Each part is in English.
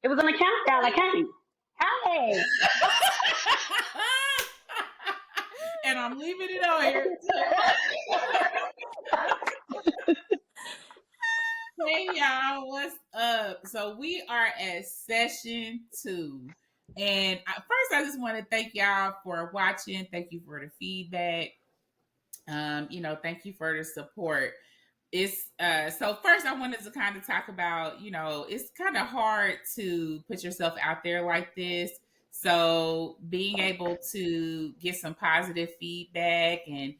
It was on the countdown. Like, hey, And I'm leaving it on here too. Hey y'all, what's up? So we are at session 2. And first I just want to thank y'all for watching. Thank you for the feedback. Thank you for the support. It's so first I wanted to kind of talk about, it's kind of hard to put yourself out there like this. So being able to get some positive feedback and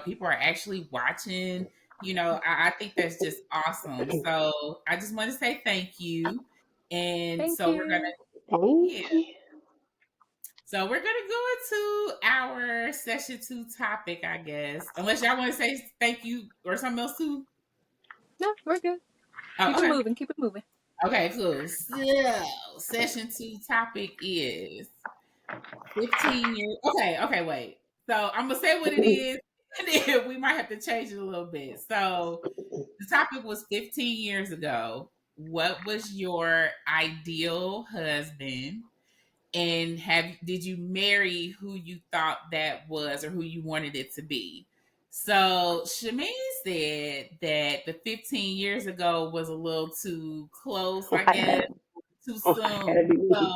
people are actually watching, I think that's just awesome. So I just want to say thank you. And Thank so we're gonna you. yeah. thank you. So we're gonna go into our session 2 topic, I guess. Unless y'all want to say thank you or something else too. No, we're good. Oh, Keep it okay. moving. Keep it moving. Okay, cool. So, session 2 topic is 15 years. Okay, wait. So, I'm going to say what it is, and then we might have to change it a little bit. So, the topic was 15 years ago. What was your ideal husband? And did you marry who you thought that was or who you wanted it to be? So Shameen said that the 15 years ago was a little too close, I guess, too Gotta soon. be So me.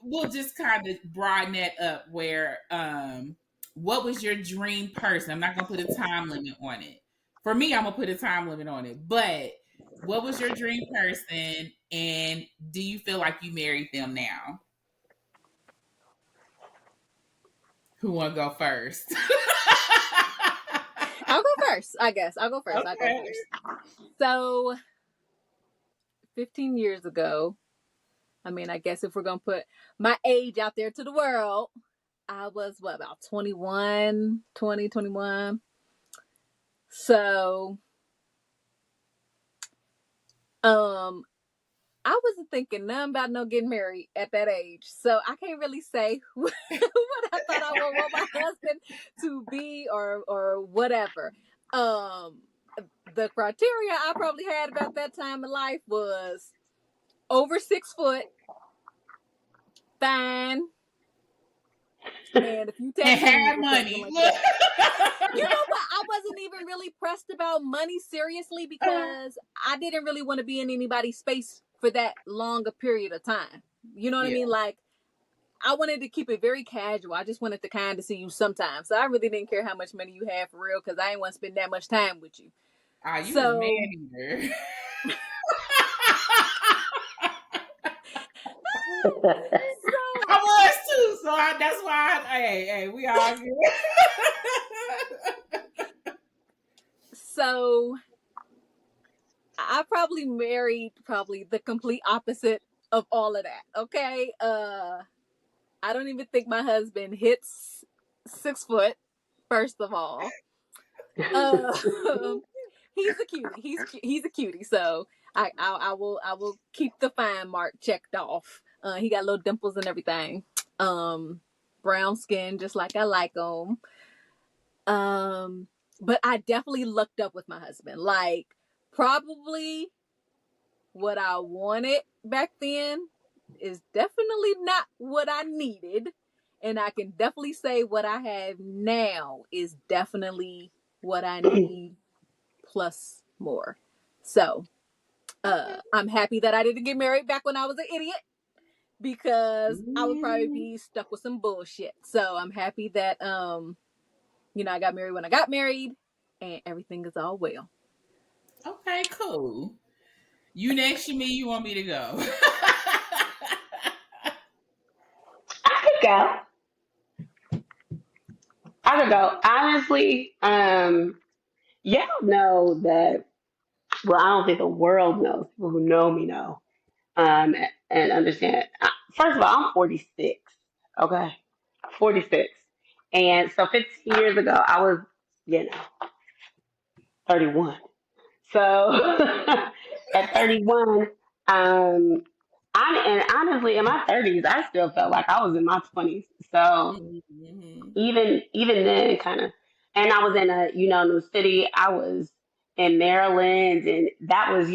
we'll just kind of broaden that up where what was your dream person? I'm not gonna put a time limit on it. For me, I'm gonna put a time limit on it. But what was your dream person and do you feel like you married them now? Who wanna go first? I'll go first, I guess. I'll go first. I'll go Okay. first. So, 15 years ago, I mean, I guess if we're going to put my age out there to the world, I was, what, about 21, 20, 21. So, I wasn't thinking nothing about no getting married at that age. So I can't really say what I thought I would want my husband to be or whatever. The criteria I probably had about that time in life was over 6 foot, fine, and a few And tattoos have or something money. like Look. that. You know what? I wasn't even really pressed about money seriously because I didn't really want to be in anybody's space for that long a period of time. You know what I Yeah. mean? Like, I wanted to keep it very casual. I just wanted to kind of see you sometimes. So I really didn't care how much money you had for real because I didn't want to spend that much time with you. Ah, you was a man So, eater. so, I was too, so that's why. Hey, we all good. so I probably married probably the complete opposite of all of that. Okay. I don't even think my husband hits 6 foot, first of all. Uh, he's a cutie. He's a cutie. So I will keep the fine mark checked off. He got little dimples and everything. Um, Brown skin, just like I like them. Um, but I definitely looked up with my husband. Like, probably what I wanted back then is definitely not what I needed. And I can definitely say what I have now is definitely what I need plus more. So, I'm happy that I didn't get married back when I was an idiot because I would probably be stuck with some bullshit. So, I'm happy that I got married when I got married and everything is all well. Okay, cool. You next, me. You want me to go? I could go. I could go. Honestly, y'all know that. Well, I don't think the world knows. People who know me know, and understand. First of all, I'm 46. Okay, 46, and so 15 years ago, I was, you know, 31. So at 31, um, and honestly, in my 30s, I still felt like I was in my 20s. So Mhm. even then, kind of, and I was in a new city. I was, in Maryland, and that was,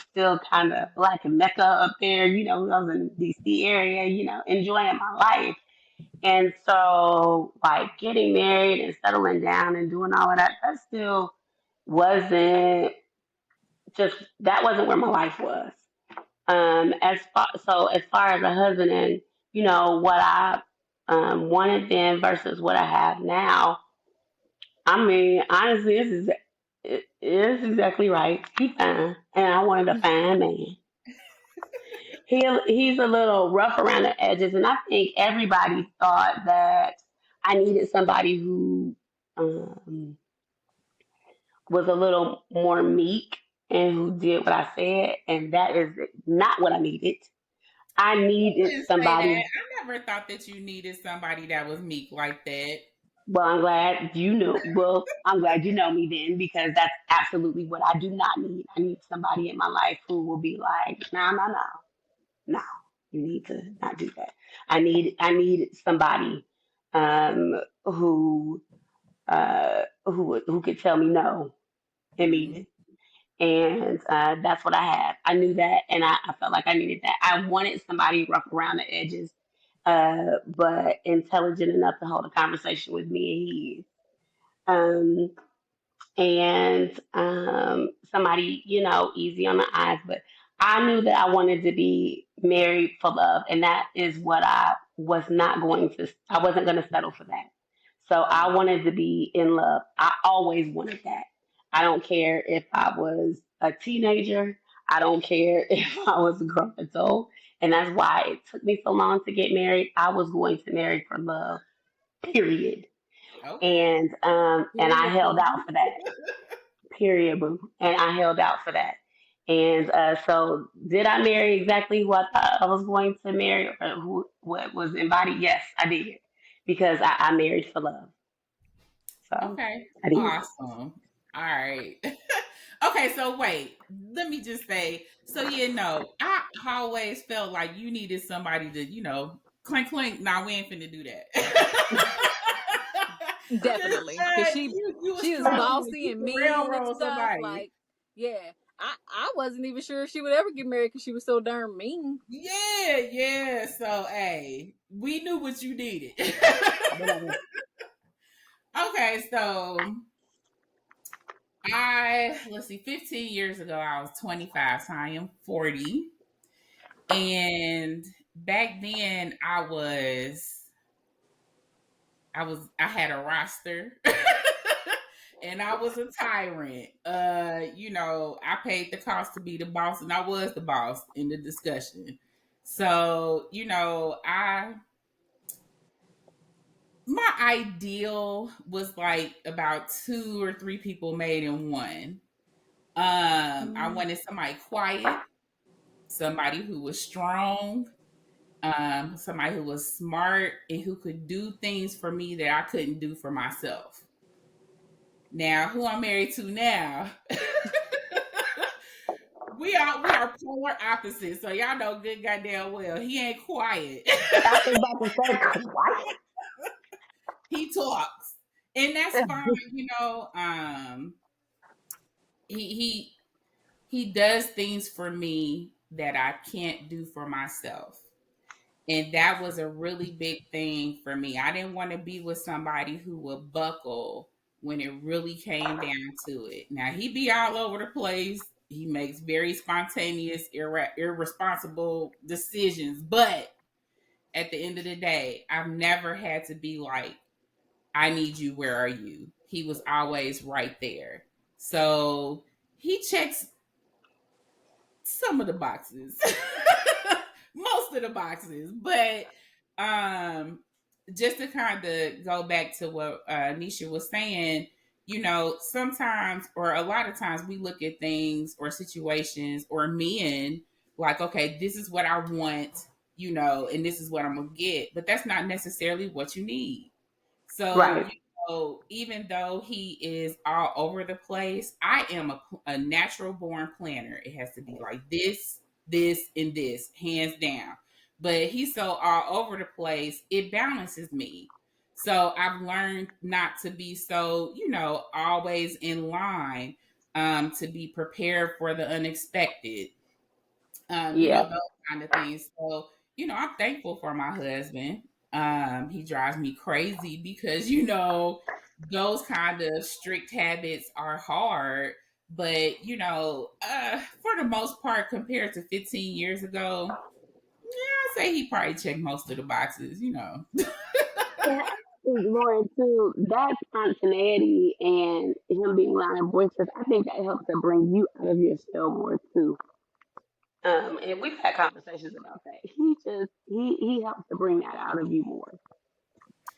still kind of like a mecca up there. I was in the DC area, enjoying my life. And so, like, getting married and settling down and doing all of that, that still wasn't that wasn't where my life was. As far as a husband and, what I wanted then versus what I have now, I mean, honestly, it is exactly right. He's fine, and I wanted a fine man. He's a little rough around the edges, and I think everybody thought that I needed somebody who um, was a little more meek and who did what I said, and that is not what I needed. I I needed didn't say that. somebody. I never thought that you needed somebody that was meek like that. Well, I'm glad you know. Well, I'm glad you know me then, because that's absolutely what I do not need. I need somebody in my life who will be like, no, no, no, no. You need to not do that. I need somebody who who could tell me no and mean Mm-hmm. it. And that's what I had. I knew that, and I felt like I needed that. I wanted somebody rough around the edges, but intelligent enough to hold a conversation with me and he. And somebody, easy on the eyes. But I knew that I wanted to be married for love, and that is what I wasn't going to settle for that. So I wanted to be in love. I always wanted that. I don't care if I was a teenager. I don't care if I was a grown adult. And that's why it took me so long to get married. I was going to marry for love, period. Okay. And I Period, held boo. out for that. Period, boo. And I held out for that. And so, did I marry exactly who I thought I was going to marry, or what was embodied? Yes, I did, because I married for love. So Okay. I did. Awesome. All right. Okay, so wait. Let me just say, so I always felt like you needed somebody to, clink clink. Nah, we ain't finna do that. Just, Definitely, because you was she was strong. bossy You and could mean and railroad stuff. somebody. Like, yeah, I wasn't even sure if she would ever get married because she was so darn mean. Yeah, yeah. So, hey, we knew what you needed. Whatever. Okay, so let's see, 15 years ago, I was 25, so I am 40. And back then, I had a roster. And I was a tyrant. I paid the cost to be the boss, and I was the boss in the discussion. So, my ideal was like about two or three people made in one. I Mm. wanted somebody quiet, somebody who was strong, somebody who was smart and who could do things for me that I couldn't do for myself. Now, who I'm married to now, we are polar opposites. So y'all know good goddamn well he ain't quiet. I was about to say, what? He talks, and that's fine. He he he does things for me that I can't do for myself. And that was a really big thing for me. I didn't want to be with somebody who would buckle when it really came down to it. Now, he be all over the place. He makes very spontaneous, irresponsible decisions. But at the end of the day, I've never had to be like, I need you. Where are you? He was always right there. So he checks some of the boxes, most of the boxes, but um, just to kind of go back to what Nisha was saying, sometimes or a lot of times we look at things or situations or men like, okay, this is what I want, and this is what I'm gonna get, but that's not necessarily what you need. So, Right. even though he is all over the place, I am a natural born planner. It has to be like this, and this, hands down. But he's so all over the place, it balances me. So I've learned not to be so, always in line. to be prepared for the unexpected, Yeah. those kind of things. So, I'm thankful for my husband. He drives me crazy because, those kind of strict habits are hard. But, for the most part, compared to 15 years ago, I say he probably checked most of the boxes. And I think, Lauren, too, that spontaneity and him being loud and boisterous, I think that helps to bring you out of your shell more too. And we've had conversations about that. He helps to bring that out of you more.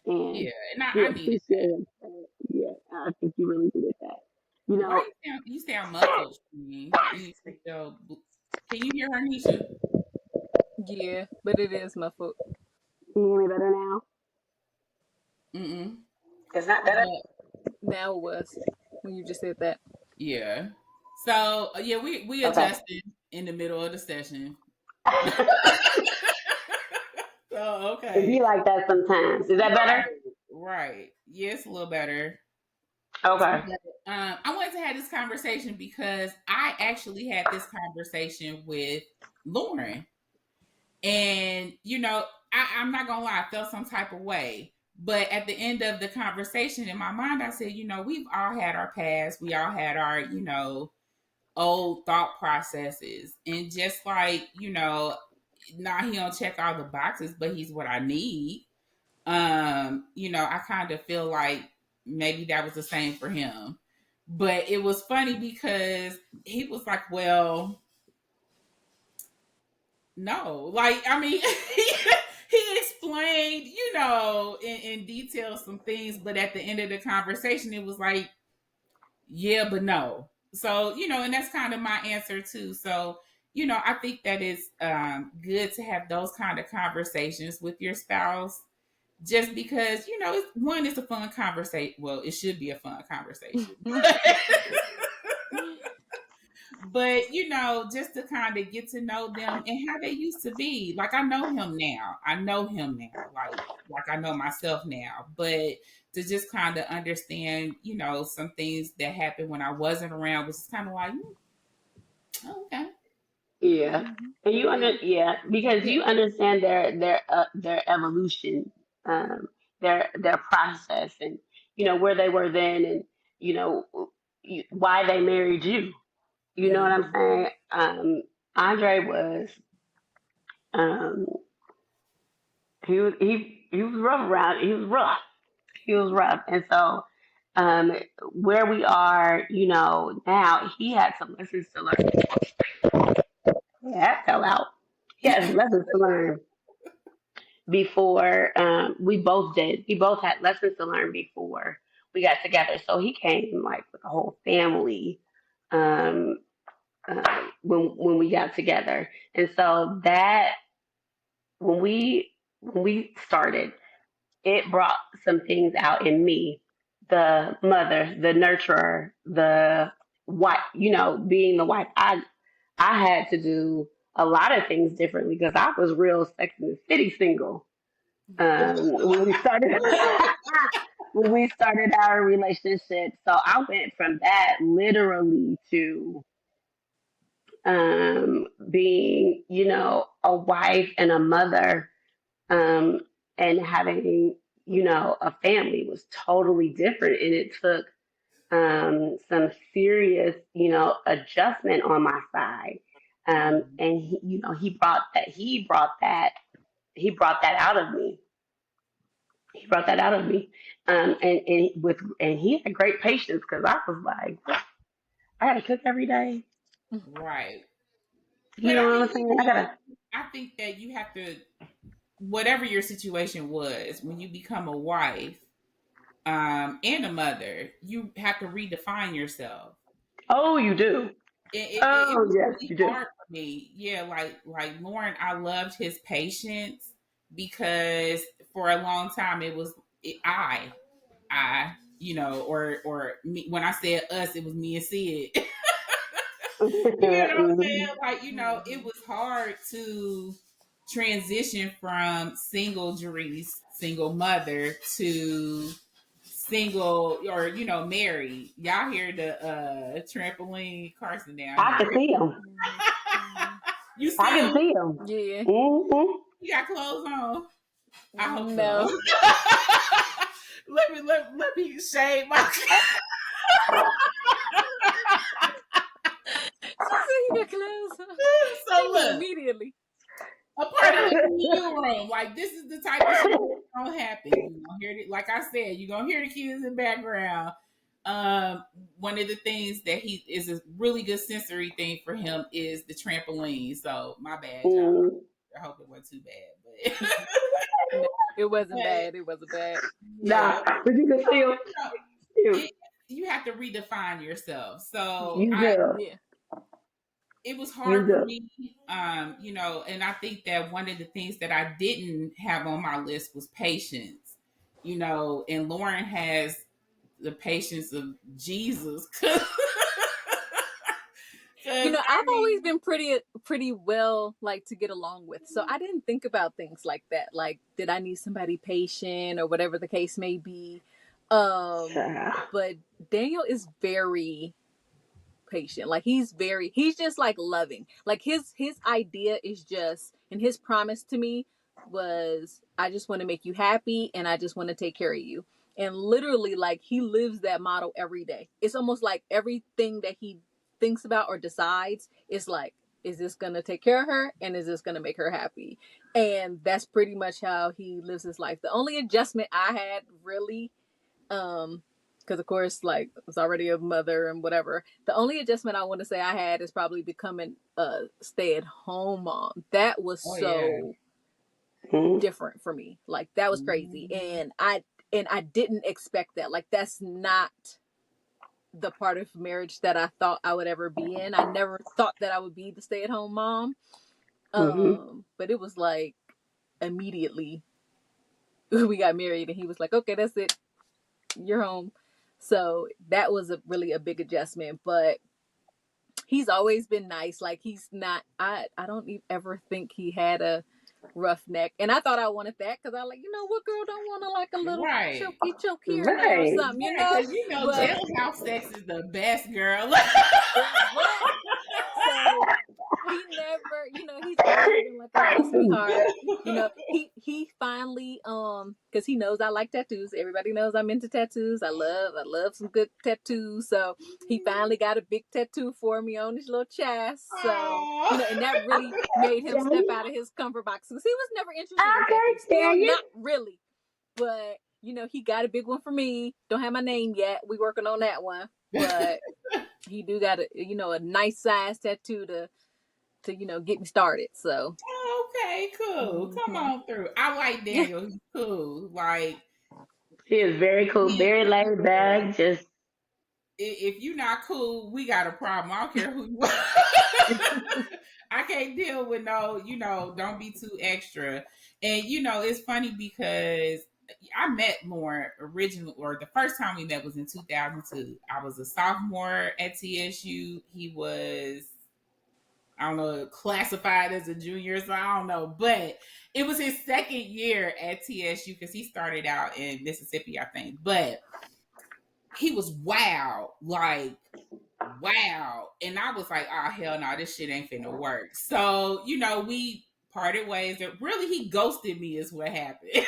And Yeah, and I we needed appreciate that. him for that. Yeah, I think you really needed that. You Why know, you sound muffled to me? Can you hear her, Nisha? Yeah, but it is muffled. can you hear me better now? Mm-mm. It's not better? Now it was when you just said that. Yeah. So yeah, we Okay. adjusted in the middle of the session. So It be okay. like that sometimes. Is that better? Right. Right. Yes, a little better. Okay. But, I wanted to have this conversation because I actually had this conversation with Lauren. And, I'm not gonna lie, I felt some type of way. But at the end of the conversation in my mind, I said, we've all had our past, we all had our, old thought processes. And just like, now he don't check all the boxes, but he's what I need. I kind of feel like maybe that was the same for him. But it was funny because he was like, well, no. Like, I mean, he explained, in detail some things, but at the end of the conversation, it was like, yeah, but no. So, and that's kind of my answer too. So, I think that it's good to have those kind of conversations with your spouse just because, it's a fun conversation. Well, it should be a fun conversation. But just to kind of get to know them and how they used to be. Like I know him now. Like I know myself now. But to just kind of understand, some things that happened when I wasn't around was kind of like, oh, okay. Yeah. Mhm. And you Yeah. yeah, because Yeah. you understand their evolution, their process, and where they were then, and you know why they married you. You know what I'm Mm-hmm. saying? Andre was um he was rough around. He was rough. He was rough, and so um where we are, now he had some lessons to learn. Yeah, that fell out. He has lessons to learn before we both did. We both had lessons to learn before we got together. So he came like with the whole family um, when we got together, and so that when we started, it brought some things out in me, the mother, the nurturer, the wife. Being the wife, I had to do a lot of things differently because I was real Sex and the City single when we started when we started our relationship. So I went from that literally to being, a wife and a mother, um, and having, a family was totally different, and it took some serious, adjustment on my side. And he brought that out of me. He brought that out of me. And he had great patience because I was like, I gotta cook every day. Right. You But know I what mean, I'm saying? I gotta. I think that you have to, whatever your situation was, when you become a wife and a mother, you have to redefine yourself. Oh, you do. It Oh, was yes, really you do. hard for me. Yeah, like Lauren, I loved his patience because for a long time it was I, or me. When I said us, it was me and Sid. You know what I'm Mhm. saying? Like, it Mhm. was hard to transition from single Jerice, single mother to single or married. Y'all hear the trampoline Carson down I here. can see him. You see I can him? see him. Yeah. Mm-hmm. He got clothes on. I hope No. so. let me shave my. She said he got clothes on. So She knew look, immediately. a part of the living room. Like this is the type of shit that's gonna happen. You gonna hear it, like I said, you're gonna hear the kids in the background. One of the things that he is a really good sensory thing for him is the trampoline. So my bad, y'all. Mm. I hope it wasn't too bad, but No, it wasn't but, bad. It wasn't bad. yeah. Nah, but you can see him. You have to redefine yourself. So You do. Yeah. it was You hard for do. me, and I think that one of the things that I didn't have on my list was patience, and Lauren has the patience of Jesus. I've always been pretty well like to get along with. So I didn't think about things like that. Like, did I need somebody patient or whatever the case may be? But Daniel is very patient. Like he's just like loving. Like his idea is just, and his promise to me was, I just want to make you happy and I just want to take care of you. And literally, like, he lives that motto every day. It's almost like everything that he thinks about or decides is like, is this going to take care of her? And is this going to make her happy? And that's pretty much how he lives his life. The only adjustment I had really, because of course, like, I was already a mother and whatever. The only adjustment I want to say I had is probably becoming a stay-at-home mom. That was different for me. Like, that was crazy, and I didn't expect that. Like, that's not the part of marriage that I thought I would ever be in. I never thought that I would be the stay-at-home mom. But it was like immediately we got married, and he was like, "Okay, that's it. You're home." So that was really a big adjustment, but he's always been nice. Like, he's not, I don't ever think he had a rough neck. And I thought I wanted that because I like, what girl don't want to like a little choke here and there or something, Because But jailhouse sex is the best, girl. what? So he never, he's always been like a little sweetheart. He finally, because he knows I like tattoos. Everybody knows I'm into tattoos. I love some good tattoos. So he finally got a big tattoo for me on his little chest. So, and that really made him step out of his comfort box because he was never interested in tattoos. Still not really. But, he got a big one for me. Don't have my name yet. We working on that one. But he do got a nice size tattoo to get me started. So okay, cool. Come on through. I like Daniel. He's cool. Like, he is very cool, very laid back. Just if you're not cool, we got a problem. I don't care who you are. I can't deal with no, don't be too extra. And it's funny because I met Lauren the first time we met was in 2002. I was a sophomore at TSU. He was, I don't know, classified as a junior, so I don't know. But it was his second year at TSU because he started out in Mississippi, I think. But he was wow. And I was like, oh, hell no, this shit ain't finna work. So, we parted ways. And really, he ghosted me is what happened.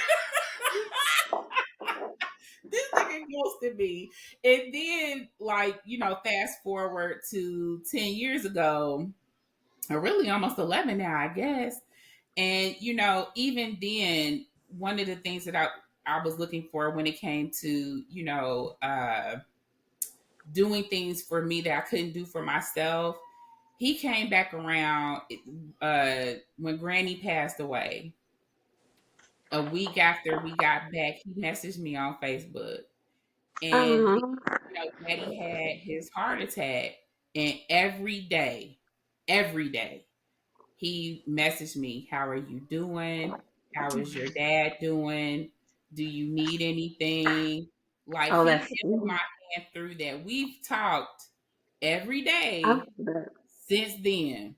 This nigga ghosted me. And then, fast forward to 10 years ago, or really almost 11 now, I guess. And, even then, one of the things that I was looking for when it came to, doing things for me that I couldn't do for myself, he came back around when Granny passed away. A week after we got back, he messaged me on Facebook. And, Daddy had his heart attack. And every day, he messaged me, how are you doing? How is your dad doing? Do you need anything? Like, he held my hand through that. We've talked every day since then.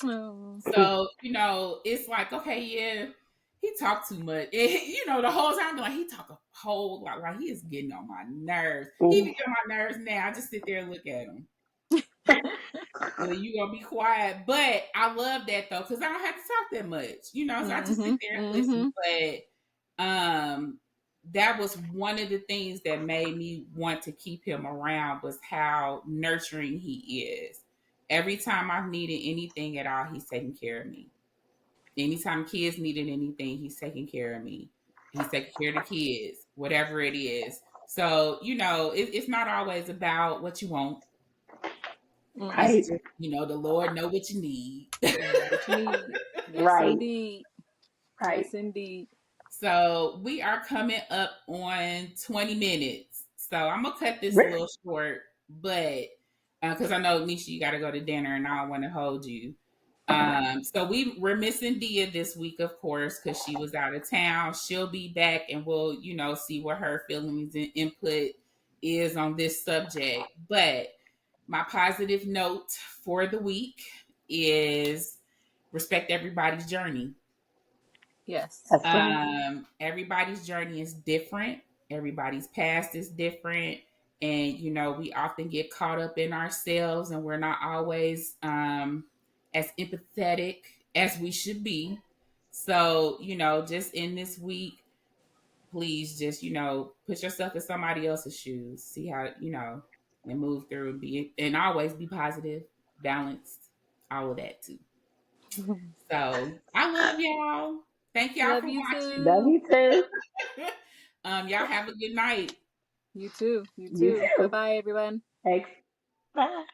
Oh. So, it's like, okay, yeah, he talked too much. The whole time, like, he talk a whole lot. Like, he is getting on my nerves. He be getting on my nerves now. I just sit there and look at him. You gonna be quiet, but I love that though, because I don't have to talk that much, so I just sit there and listen. But that was one of the things that made me want to keep him around, was how nurturing he is. Every time I've needed anything at all, he's taking care of me. Anytime kids needed anything, he's taking care of me. He's taking care of the kids, whatever it is. So, it's not always about what you want. Right. It's just, the Lord know what you need. What you need. Yes, Right. indeed. Right. Yes, indeed. So we are coming up on 20 minutes. So I'm gonna cut this a little short, but because I know, Nisha, you got to go to dinner, and I don't want to hold you. So we're missing Dia this week, of course, because she was out of town. She'll be back, and we'll see what her feelings and input is on this subject. But my positive note for the week is respect everybody's journey. Yes. Everybody's journey is different. Everybody's past is different. And, we often get caught up in ourselves, and we're not always as empathetic as we should be. So, just in this week, please just, put yourself in somebody else's shoes. See how, and move through, and always be positive, balanced, all of that too. So I love y'all. Thank y'all for watching. Love you too. Y'all have a good night. You too. Bye bye, everyone. Thanks. Bye.